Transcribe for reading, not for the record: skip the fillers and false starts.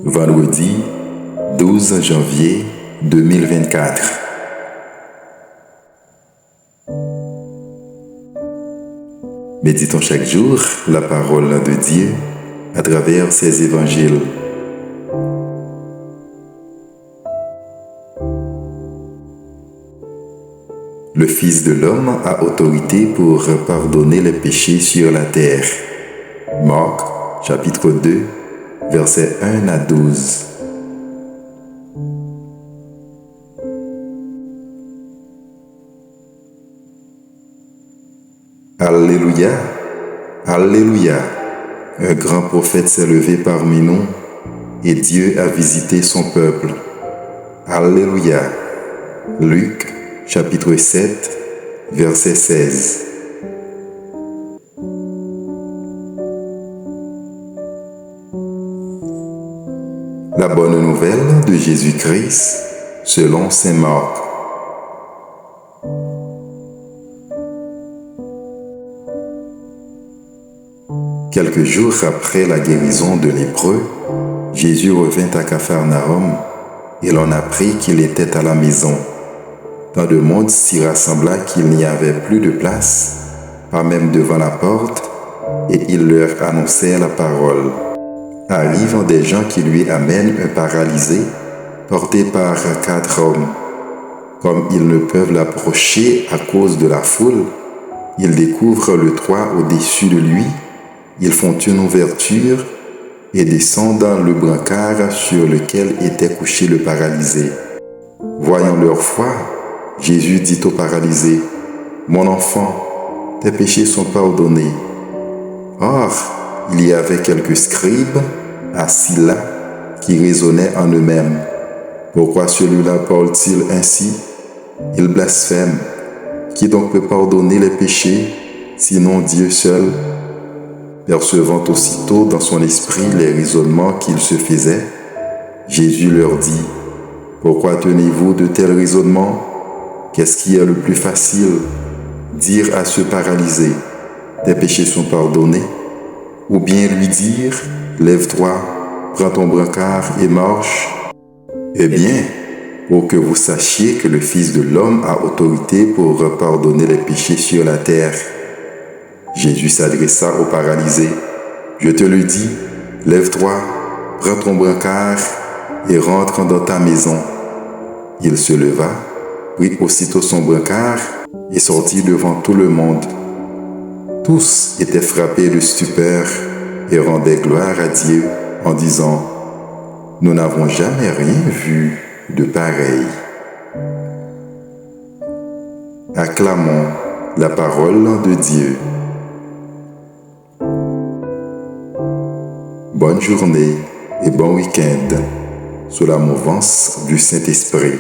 vendredi 12 janvier 2024. Méditons chaque jour la parole de Dieu à travers ses évangiles. Le Fils de l'homme a autorité pour pardonner les péchés sur la terre. Marc, chapitre 2, versets 1 à 12. Alléluia, Alléluia. Un grand prophète s'est levé parmi nous et Dieu a visité son peuple. Alléluia. Luc, chapitre 7, verset 16. La bonne nouvelle de Jésus-Christ selon saint Marc. Quelques jours après la guérison de lépreux, Jésus revint à Capharnaüm et l'on apprit qu'il était à la maison. Tant de monde s'y rassembla qu'il n'y avait plus de place, pas même devant la porte, et il leur annonçait la parole. Arrivent des gens qui lui amènent un paralysé, porté par 4 hommes. Comme ils ne peuvent l'approcher à cause de la foule, ils découvrent le toit au-dessus de lui, ils font une ouverture et descendent dans le brancard sur lequel était couché le paralysé. Voyant leur foi, Jésus dit au paralysé, « Mon enfant, tes péchés sont pardonnés. » Or, il y avait quelques scribes assis là qui raisonnaient en eux-mêmes. Pourquoi celui-là parle-t-il ainsi? Il blasphème. Qui donc peut pardonner les péchés, sinon Dieu seul? Percevant aussitôt dans son esprit les raisonnements qu'il se faisait, Jésus leur dit, « Pourquoi tenez-vous de tels raisonnements? Qu'est-ce qui est le plus facile? Dire à ce paralysé, tes péchés sont pardonnés, ou bien lui dire, lève-toi, prends ton brancard et marche? Eh bien, pour que vous sachiez que le Fils de l'homme a autorité pour pardonner les péchés sur la terre. » Jésus s'adressa au paralysé. « Je te le dis, lève-toi, prends ton brancard et rentre dans ta maison. » Il se leva, prit aussitôt son brancard et sortit devant tout le monde. Tous étaient frappés de stupeur et rendaient gloire à Dieu en disant, « Nous n'avons jamais rien vu de pareil. » Acclamons la parole de Dieu. Bonne journée et bon week-end sous la mouvance du Saint-Esprit.